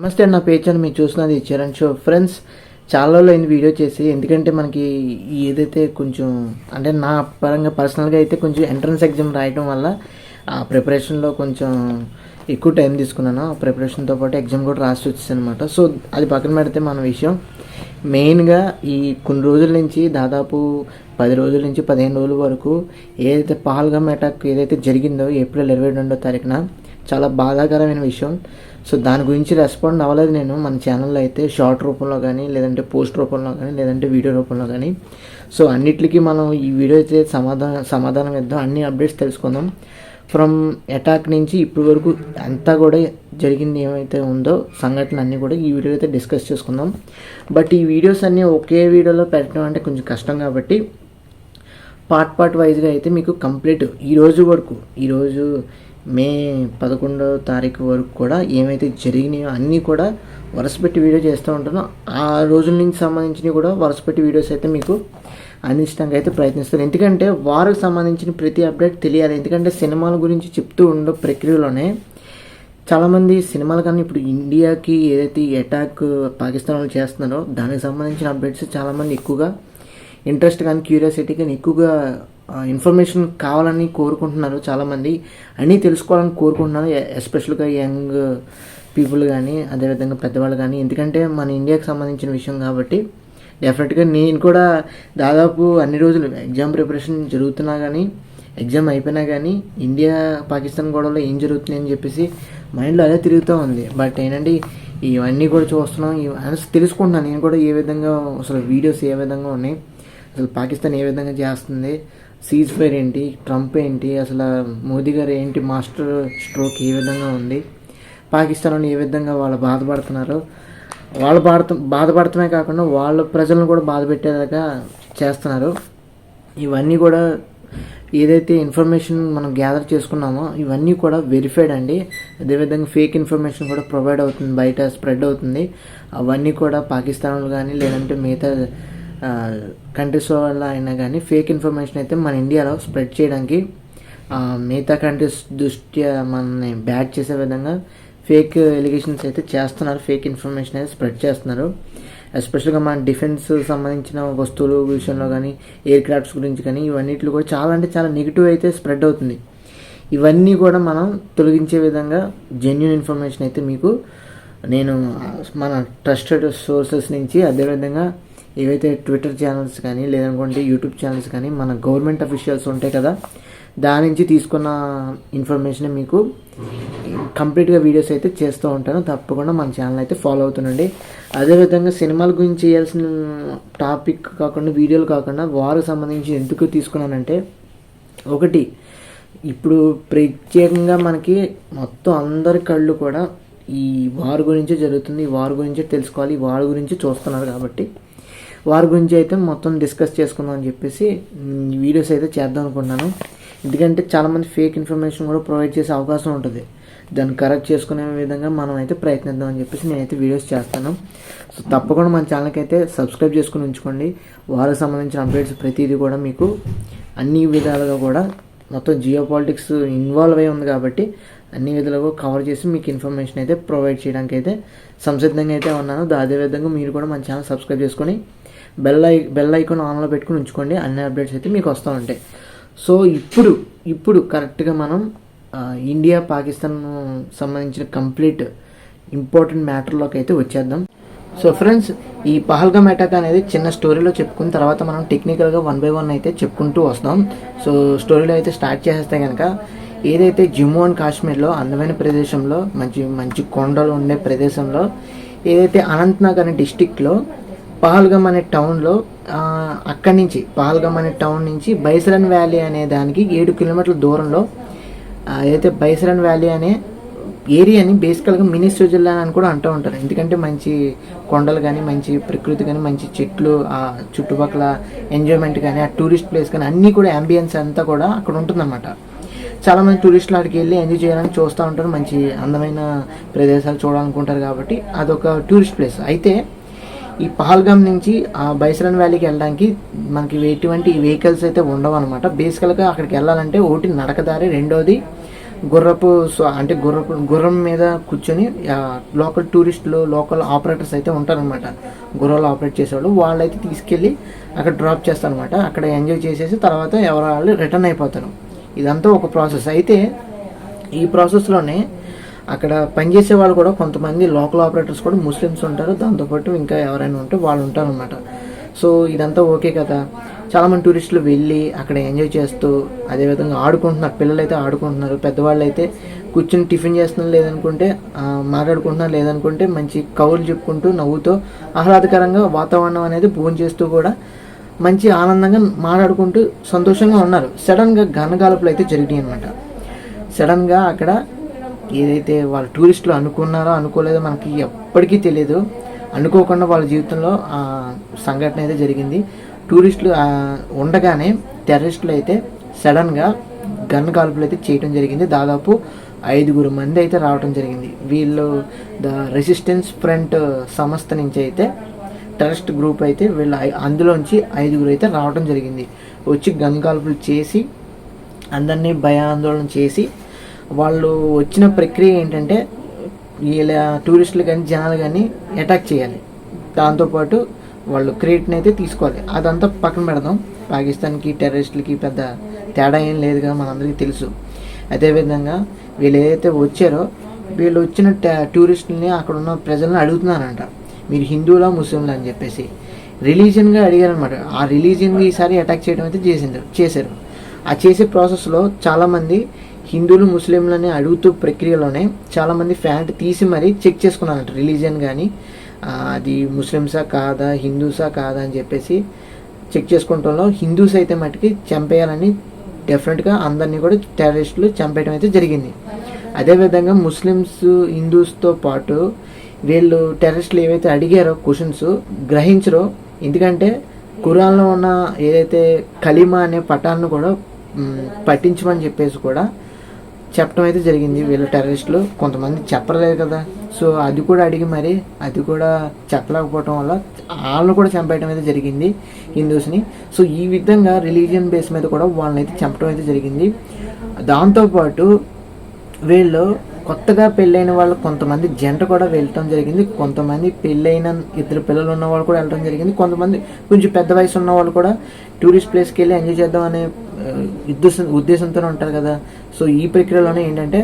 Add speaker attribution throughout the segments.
Speaker 1: నమస్తే నా పేజ్ అని మీరు చూస్తున్నది చరణ్ షో ఫ్రెండ్స్. చాలా రోజులు అయింది వీడియో చేసి, ఎందుకంటే మనకి ఏదైతే కొంచెం అంటే నా పరంగా పర్సనల్గా అయితే కొంచెం ఎంట్రన్స్ ఎగ్జామ్ రాయడం వల్ల ఆ ప్రిపరేషన్లో కొంచెం ఎక్కువ టైం తీసుకున్నాను. ఆ ప్రిపరేషన్తో పాటు ఎగ్జామ్ కూడా రాసి వచ్చేసాను అనమాట. సో అది పక్కన పెడితే మన విషయం మెయిన్గా ఈ కొన్ని రోజుల నుంచి దాదాపు 10 రోజుల నుంచి 15 రోజుల వరకు ఏదైతే పహల్గామ్ అటాక్ ఏదైతే జరిగిందో ఏప్రిల్ 22వ తారీఖున చాలా బాధాకరమైన విషయం. సో దాని గురించి రెస్పాండ్ అవ్వలేదు నేను మన ఛానల్లో అయితే, షార్ట్ రూపంలో కానీ, లేదంటే పోస్ట్ రూపంలో కానీ, లేదంటే వీడియో రూపంలో కానీ. సో అన్నిటికీ మనం ఈ వీడియో అయితే సమాధానం ఇద్దాం, అన్ని అప్డేట్స్ తెలుసుకుందాం. ఫ్రమ్ అటాక్ నుంచి ఇప్పటి వరకు అంతా కూడా జరిగింది ఏమైతే ఉందో సంఘటనలు అన్నీ కూడా ఈ వీడియో అయితే డిస్కస్ చేసుకుందాం. బట్ ఈ వీడియోస్ అన్నీ ఒకే వీడియోలో పెట్టడం అంటే కొంచెం కష్టం కాబట్టి పార్ట్ వైజ్గా అయితే మీకు కంప్లీట్ ఈరోజు మే 11వ తారీఖు వరకు కూడా ఏమైతే జరిగినాయో అన్నీ కూడా వరుసపెట్టి వీడియో చేస్తూ ఉంటాను. ఆ రోజుల నుంచి సంబంధించినవి కూడా వరుసపెట్టి వీడియోస్ అయితే మీకు అందించడానికి అయితే ప్రయత్నిస్తాను. ఎందుకంటే వారికి సంబంధించిన ప్రతి అప్డేట్ తెలియాలి. ఎందుకంటే సినిమాల గురించి చెప్తూ ఉండే ప్రక్రియలోనే చాలామంది సినిమాల కన్నా ఇప్పుడు ఇండియాకి ఏదైతే ఈ అటాక్ పాకిస్తాన్ వాళ్ళు చేస్తున్నారో దానికి సంబంధించిన అప్డేట్స్ చాలామంది ఎక్కువగా ఇంట్రెస్ట్ కానీ క్యూరియాసిటీ కానీ ఎక్కువగా ఇన్ఫర్మేషన్ కావాలని కోరుకుంటున్నారు. చాలామంది అన్నీ తెలుసుకోవాలని కోరుకుంటున్నారు, ఎస్పెషల్గా యంగ్ పీపుల్ కానీ అదేవిధంగా పెద్దవాళ్ళు కానీ. ఎందుకంటే మన ఇండియాకి సంబంధించిన విషయం కాబట్టి డెఫినెట్గా నేను కూడా దాదాపు అన్ని రోజులు ఎగ్జామ్ ప్రిపరేషన్ జరుగుతున్నా కానీ, ఎగ్జామ్ అయిపోయినా కానీ ఇండియా పాకిస్తాన్ గొడవలో ఏం జరుగుతుంది అని చెప్పేసి మైండ్లో అదే తిరుగుతూ ఉంది. బట్ ఏంటంటే ఇవన్నీ కూడా చూస్తున్నాం, తెలుసుకుంటున్నాను నేను కూడా ఏ విధంగా అసలు వీడియోస్ ఏ విధంగా ఉన్నాయి, అసలు పాకిస్తాన్ ఏ విధంగా చేస్తుంది, సీజ్ ఫైర్ ఏంటి, ట్రంప్ ఏంటి, అసలు మోదీ గారు ఏంటి మాస్టర్ స్ట్రోక్ ఏ విధంగా ఉంది, పాకిస్తాన్లో ఏ విధంగా వాళ్ళు బాధపడుతున్నారు, వాళ్ళు బాధపడటమే కాకుండా వాళ్ళ ప్రజలను కూడా బాధ పెట్టేదాకా చేస్తున్నారు. ఇవన్నీ కూడా ఏదైతే ఇన్ఫర్మేషన్ మనం గ్యాదర్ చేసుకున్నామో ఇవన్నీ కూడా వెరిఫైడ్ అండి. అదేవిధంగా ఫేక్ ఇన్ఫర్మేషన్ కూడా ప్రొవైడ్ అవుతుంది, బయట స్ప్రెడ్ అవుతుంది. అవన్నీ కూడా పాకిస్తాన్లో కానీ లేదంటే మిగతా కంట్రీస్ వల్ల అయినా కానీ ఫేక్ ఇన్ఫర్మేషన్ అయితే మన ఇండియాలో స్ప్రెడ్ చేయడానికి మిగతా కంట్రీస్ దృష్ట్యా మనల్ని బ్యాడ్ చేసే విధంగా ఫేక్ ఎలిగేషన్స్ అయితే చేస్తున్నారు, ఫేక్ ఇన్ఫర్మేషన్ అయితే స్ప్రెడ్ చేస్తున్నారు. ఎస్పెషల్గా మన డిఫెన్స్ సంబంధించిన వస్తువుల విషయంలో కానీ, ఎయిర్ క్రాఫ్ట్స్ గురించి కానీ ఇవన్నిట్లో కూడా చాలా అంటే చాలా నెగిటివ్ అయితే స్ప్రెడ్ అవుతుంది. ఇవన్నీ కూడా మనం తొలగించే విధంగా జెన్యూన్ ఇన్ఫర్మేషన్ అయితే మీకు నేను మన ట్రస్టెడ్ సోర్సెస్ నుంచి, అదేవిధంగా ఏవైతే ట్విట్టర్ ఛానల్స్ కానీ లేదనుకుంటే యూట్యూబ్ ఛానల్స్ కానీ మన గవర్నమెంట్ అఫీషియల్స్ ఉంటాయి కదా, దాని నుంచి తీసుకున్న ఇన్ఫర్మేషన్ మీకు కంప్లీట్గా వీడియోస్ అయితే చేస్తూ ఉంటాను. తప్పకుండా మన ఛానల్ అయితే ఫాలో అవుతుండండి. అదేవిధంగా సినిమాల గురించి చేయాల్సిన టాపిక్ కాకుండా వీడియోలు కాకుండా వారికి సంబంధించి ఎందుకు తీసుకున్నానంటే, ఒకటి ఇప్పుడు ప్రత్యేకంగా మనకి మొత్తం అందరి కళ్ళు కూడా ఈ వార్ గురించే జరుగుతుంది, ఈ వార్ గురించే తెలుసుకోవాలి, ఈ వార్ గురించి చూస్తున్నారు కాబట్టి వారి గురించి అయితే మొత్తం డిస్కస్ చేసుకుందాం అని చెప్పేసి వీడియోస్ అయితే చేద్దాం అనుకుంటున్నాను. ఎందుకంటే చాలామంది ఫేక్ ఇన్ఫర్మేషన్ కూడా ప్రొవైడ్ చేసే అవకాశం ఉంటుంది. దాన్ని కరెక్ట్ చేసుకునే విధంగా మనం అయితే ప్రయత్నిద్దాం అని చెప్పేసి నేనైతే వీడియోస్ చేస్తాను. సో తప్పకుండా మన ఛానల్కి అయితే సబ్స్క్రైబ్ చేసుకుని ఉంచుకోండి. వారికి సంబంధించిన అప్డేట్స్ ప్రతిదీ కూడా మీకు అన్ని విధాలుగా కూడా మొత్తం జియో పాలిటిక్స్ ఇన్వాల్వ్ అయి ఉంది కాబట్టి అన్ని విధాలుగా కవర్ చేసి మీకు ఇన్ఫర్మేషన్ అయితే ప్రొవైడ్ చేయడానికి అయితే సంసిద్ధంగా అయితే ఉన్నాను. అదేవిధంగా మీరు కూడా మన ఛానల్ సబ్స్క్రైబ్ చేసుకొని బెల్ ఐకాన్ ఆన్లో పెట్టుకుని ఉంచుకోండి. అన్ని అప్డేట్స్ అయితే మీకు వస్తూ ఉంటాయి. సో ఇప్పుడు కరెక్ట్గా మనం ఇండియా పాకిస్తాన్ సంబంధించిన కంప్లీట్ ఇంపార్టెంట్ మ్యాటర్లోకి అయితే వచ్చేద్దాం. సో ఫ్రెండ్స్, ఈ పహల్గామ్ అటాక్ అనేది చిన్న స్టోరీలో చెప్పుకున్న తర్వాత మనం టెక్నికల్గా 1 by 1 అయితే చెప్పుకుంటూ వస్తాం. సో స్టోరీలో అయితే స్టార్ట్ చేస్తే కనుక ఏదైతే జమ్మూ అండ్ కాశ్మీర్లో అందమైన ప్రదేశంలో మంచి కొండలు ఉండే ప్రదేశంలో ఏదైతే అనంతనాగ్ అనే డిస్టిక్లో పహల్గామ్ అనే టౌన్లో పహల్గామ్ అనే టౌన్ నుంచి బైసరన్ వ్యాలీ అనే దానికి 7 కిలోమీటర్ల దూరంలో ఏదైతే బైసరన్ వ్యాలీ అనే ఏరియాని బేసికల్గా మినీ స్విట్జర్లాండ్ అని కూడా అంటూ ఉంటారు. ఎందుకంటే మంచి కొండలు కానీ, మంచి ప్రకృతి కానీ, మంచి చెట్లు, ఆ చుట్టుపక్కల ఎంజాయ్మెంట్ కానీ, ఆ టూరిస్ట్ ప్లేస్ కానీ అన్నీ కూడా అంబియన్స్ అంతా కూడా అక్కడ ఉంటుందన్నమాట. చాలామంది టూరిస్టులు అక్కడికి వెళ్ళి ఎంజాయ్ చేయాలని చూస్తూ ఉంటారు, మంచి అందమైన ప్రదేశాలు చూడాలనుకుంటారు కాబట్టి అదొక టూరిస్ట్ ప్లేస్. అయితే ఈ పహల్గామ్ నుంచి ఆ బైసరన్ వ్యాలీకి వెళ్ళడానికి మనకి ఎటువంటి వెహికల్స్ అయితే ఉండవు అనమాట. బేసికల్గా అక్కడికి వెళ్ళాలంటే ఒకటి నడకదారి, రెండోది అంటే గుర్రం మీద కూర్చొని లోకల్ టూరిస్టులు, లోకల్ ఆపరేటర్స్ అయితే ఉంటారనమాట, గుర్రాలు ఆపరేట్ చేసేవాళ్ళు. వాళ్ళైతే తీసుకెళ్ళి అక్కడ డ్రాప్ చేస్తారనమాట. అక్కడ ఎంజాయ్ చేసేసి తర్వాత ఎవరు వాళ్ళు రిటర్న్ అయిపోతారు. ఇదంతా ఒక ప్రాసెస్. అయితే ఈ ప్రాసెస్లోనే అక్కడ పనిచేసే వాళ్ళు కూడా కొంతమంది లోకల్ ఆపరేటర్స్ కూడా ముస్లిమ్స్ ఉంటారు, దాంతోపాటు ఇంకా ఎవరైనా ఉంటే వాళ్ళు ఉంటారు అనమాట. సో ఇదంతా ఓకే కదా. చాలామంది టూరిస్టులు వెళ్ళి అక్కడ ఎంజాయ్ చేస్తూ అదేవిధంగా ఆడుకుంటున్నారు. పిల్లలు అయితే ఆడుకుంటున్నారు, పెద్దవాళ్ళు అయితే కూర్చొని టిఫిన్ చేస్తున్నారు, లేదనుకుంటే మాట్లాడుకుంటున్నారు, లేదనుకుంటే మంచి కౌర్లు చెప్పుకుంటూ నవ్వుతూ ఆహ్లాదకరంగా వాతావరణం అనేది భోజనం చేస్తూ కూడా మంచి ఆనందంగా మాట్లాడుకుంటూ సంతోషంగా ఉన్నారు. సడన్గా ఘనగాలుపులు అయితే జరిగినాయి అనమాట. సడన్గా అక్కడ ఏదైతే వాళ్ళ టూరిస్టులు అనుకున్నారో అనుకోలేదో మనకి ఎప్పటికీ తెలియదు, అనుకోకుండా వాళ్ళ జీవితంలో సంఘటన అయితే జరిగింది. టూరిస్టులు ఉండగానే టెర్రరిస్టులు అయితే సడన్గా గన్ కాల్పులు అయితే చేయడం జరిగింది. దాదాపు 5 మంది అయితే రావడం జరిగింది. వీళ్ళు ద రెసిస్టెన్స్ ఫ్రంట్ సంస్థ నుంచి అయితే టెర్రరిస్ట్ గ్రూప్ అయితే వీళ్ళు అందులోంచి 5 అయితే రావడం జరిగింది. వచ్చి గన్ కాల్పులు చేసి అందరినీ భయాందోళన చేసి వాళ్ళు వచ్చిన ప్రక్రియ ఏంటంటే వీళ్ళ టూరిస్టులు కానీ జనాలు కానీ అటాక్ చేయాలి, దాంతోపాటు వాళ్ళు క్రెడిట్ని అయితే తీసుకోవాలి. అదంతా పక్కన పెడదాం. పాకిస్తాన్కి టెర్రరిస్టులకి పెద్ద తేడా ఏం లేదు కదా, మనందరికీ తెలుసు. అదేవిధంగా వీళ్ళు ఏదైతే వచ్చారో వీళ్ళు వచ్చిన టూరిస్టులని అక్కడ ఉన్న ప్రజలను అడుగుతున్నారంట, మీరు హిందువులా ముస్లింలా అని చెప్పేసి రిలీజియన్గా అడిగారనమాట. ఆ రిలీజియన్గా ఈసారి అటాక్ చేయడం అయితే చేశారు. ఆ చేసే ప్రాసెస్లో చాలామంది హిందువులు ముస్లింలని అడుగుతూ ప్రక్రియలోనే చాలామంది ఫ్యాంట్ తీసి మరీ చెక్ చేసుకున్నారంట, రిలీజియన్ కానీ అది ముస్లిమ్సా కాదా, హిందూసా కాదా అని చెప్పేసి చెక్ చేసుకుంటంలో హిందూస్ అయితే మటుకి చంపేయాలని డెఫినెట్గా అందరినీ కూడా టెర్రరిస్టులు చంపేయడం అయితే జరిగింది. అదేవిధంగా ముస్లిమ్స్, హిందూస్తో పాటు వీళ్ళు టెర్రరిస్టులు ఏవైతే అడిగారో క్వశ్చన్స్ గ్రహించరో, ఎందుకంటే ఖురాన్లో ఉన్న ఏదైతే కలిమా అనే పటాన్ని కూడా పట్టించమని చెప్పేసి కూడా చెప్పడం అయితే జరిగింది. వీళ్ళు టెర్రరిస్టులు కొంతమంది చెప్పలేదు కదా, సో అది కూడా అడిగి మరి అది కూడా చెప్పలేకపోవడం వల్ల వాళ్ళు కూడా చంపేయడం అయితే జరిగింది హిందూస్ని. సో ఈ విధంగా రిలీజియన్ బేస్ మీద కూడా వాళ్ళని అయితే చంపడం అయితే జరిగింది. దాంతోపాటు వీళ్ళు కొత్తగా పెళ్ళైన వాళ్ళు కొంతమంది జంట కూడా వెళ్ళటం జరిగింది, కొంతమంది పెళ్ళైన 2 పిల్లలు ఉన్న వాళ్ళు కూడా వెళ్ళడం జరిగింది, కొంతమంది కొంచెం పెద్ద వయసు ఉన్న వాళ్ళు కూడా టూరిస్ట్ ప్లేస్కి వెళ్ళి ఎంజాయ్ చేద్దాం అనే ఉద్దేశంతోనే ఉంటారు కదా. సో ఈ ప్రక్రియలోనే ఏంటంటే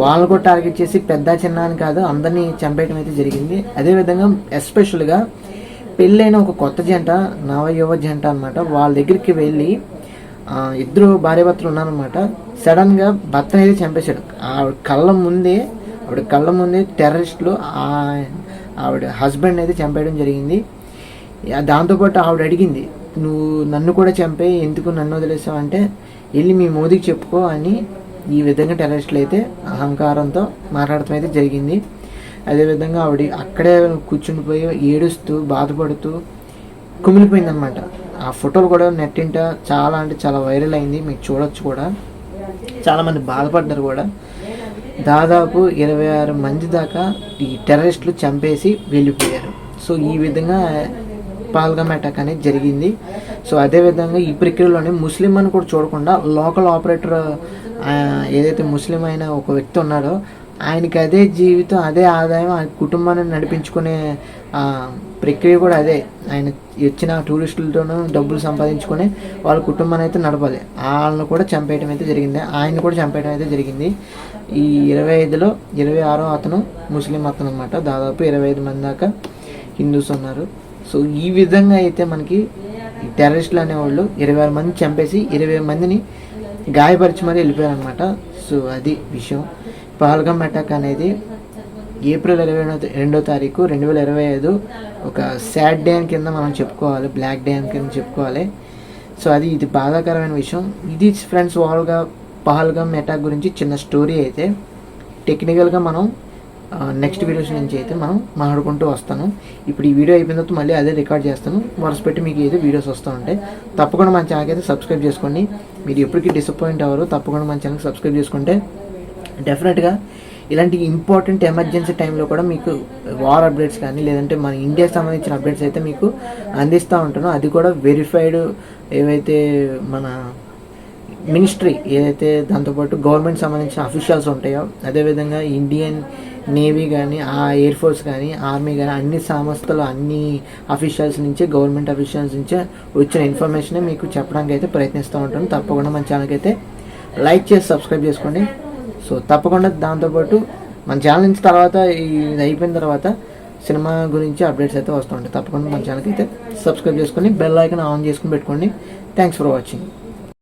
Speaker 1: వాళ్ళు కూడా టార్గెట్ చేసి పెద్ద చిన్న అని కాదు అందరినీ చంపేయడం అయితే జరిగింది. అదేవిధంగా ఎస్పెషల్గా పెళ్ళైన ఒక కొత్త జంట, నవయువ జంట అనమాట, వాళ్ళ దగ్గరికి వెళ్ళి 2 భార్యాభర్తలు ఉన్నారనమాట. సడన్గా భర్తను అయితే చంపేశాడు. ఆవిడ కళ్ళ ముందే టెర్రరిస్టులు ఆవిడ హస్బెండ్ అయితే చంపేయడం జరిగింది. దాంతోపాటు ఆవిడ అడిగింది, నువ్వు నన్ను కూడా చంపే, ఎందుకు నన్ను వదిలేసావు అంటే, వెళ్ళి మీ మోదీకి చెప్పుకో అని ఈ విధంగా టెర్రరిస్టులు అయితే అహంకారంతో మాట్లాడటం అయితే జరిగింది. అదేవిధంగా ఆవిడ అక్కడే కూర్చుండిపోయి ఏడుస్తూ బాధపడుతూ కుమిలిపోయిందనమాట. ఆ ఫోటోలు కూడా నెట్టింట చాలా అంటే చాలా వైరల్ అయింది, మీకు చూడొచ్చు కూడా. చాలామంది బాధపడ్డారు కూడా. దాదాపు 26 మంది దాకా ఈ టెర్రరిస్టులు చంపేసి వెళ్ళిపోయారు. సో ఈ విధంగా పహల్గామ్ అటాక్ అనేది జరిగింది. సో అదేవిధంగా ఈ ప్రక్రియలోనే ముస్లిం అని కూడా చూడకుండా లోకల్ ఆపరేటర్ ఏదైతే ముస్లిం అయిన ఒక వ్యక్తి ఉన్నాడో ఆయనకి అదే జీవితం, అదే ఆదాయం, ఆయన కుటుంబాన్ని నడిపించుకునే ప్రక్రియ కూడా అదే. ఆయన వచ్చిన టూరిస్టులతోనూ డబ్బులు సంపాదించుకొని వాళ్ళ కుటుంబాన్ని అయితే నడపాలి. వాళ్ళని కూడా చంపేయడం అయితే జరిగింది, ఆయన్ని కూడా చంపేయడం అయితే జరిగింది. ఈ 25లో 26వ అతను ముస్లిం అతను అనమాట. దాదాపు 25 మంది దాకా హిందూస్ ఉన్నారు. సో ఈ విధంగా అయితే మనకి టెర్రరిస్టులు అనేవాళ్ళు 26 మంది చంపేసి 20 మందిని గాయపరిచి మరీ వెళ్ళిపోయారు అనమాట. సో అది విషయం. పహల్గామ్ అటాక్ అనేది ఏప్రిల్ 22వ తారీఖు 2025 ఒక సాడ్ డే కింద మనం చెప్పుకోవాలి, బ్లాక్ డే కింద చెప్పుకోవాలి. సో ఇది బాధాకరమైన విషయం. ఇది ఫ్రెండ్స్ ఓవరాల్గా పహల్గామ్ అటాక్ గురించి చిన్న స్టోరీ అయితే. టెక్నికల్గా మనం నెక్స్ట్ వీడియోస్ నుంచి అయితే మనం మాట్లాడుకుంటూ వస్తాను. ఇప్పుడు ఈ వీడియో అయిపోయిన తర్వాత మళ్ళీ అదే రికార్డ్ చేస్తాను, వరుస పెట్టి మీకు ఏదో వీడియోస్ వస్తూ ఉంటాయి. తప్పకుండా మన ఛానల్కి అయితే సబ్స్క్రైబ్ చేసుకోండి. మీరు ఎప్పటికీ డిసప్పాయింట్ అవ్వరు. తప్పకుండా మన ఛానల్కి సబ్స్క్రైబ్ చేసుకుంటే డెఫినెట్గా ఇలాంటి ఇంపార్టెంట్ ఎమర్జెన్సీ టైంలో కూడా మీకు వార్ అప్డేట్స్ కానీ లేదంటే మన ఇండియాకి సంబంధించిన అప్డేట్స్ అయితే మీకు అందిస్తూ ఉంటాను. అది కూడా వెరిఫైడ్ ఏవైతే మన మినిస్ట్రీ ఏదైతే దాంతోపాటు గవర్నమెంట్ సంబంధించిన అఫీషియల్స్ ఉంటాయో, అదేవిధంగా ఇండియన్ నేవీ కానీ, ఆ ఎయిర్ ఫోర్స్ కానీ, ఆర్మీ కానీ, అన్ని సంస్థలు, అన్ని అఫీషియల్స్ నుంచే, గవర్నమెంట్ అఫీషియల్స్ నుంచే వచ్చిన ఇన్ఫర్మేషన్ మీకు చెప్పడానికి అయితే ప్రయత్నిస్తూ ఉంటాను. తప్పకుండా మన ఛానల్కి అయితే లైక్ చేసి సబ్స్క్రైబ్ చేసుకోండి. సో తప్పకుండా దాంతోపాటు మన ఛానల్ నుంచి తర్వాత ఇది అయిపోయిన తర్వాత సినిమా గురించి అప్డేట్స్ అయితే వస్తూ ఉంటాయి. తప్పకుండా మన ఛానల్కి అయితే సబ్స్క్రైబ్ చేసుకొని బెల్ ఐకాన్ ఆన్ చేసుకుని పెట్టుకోండి. Thanks for watching.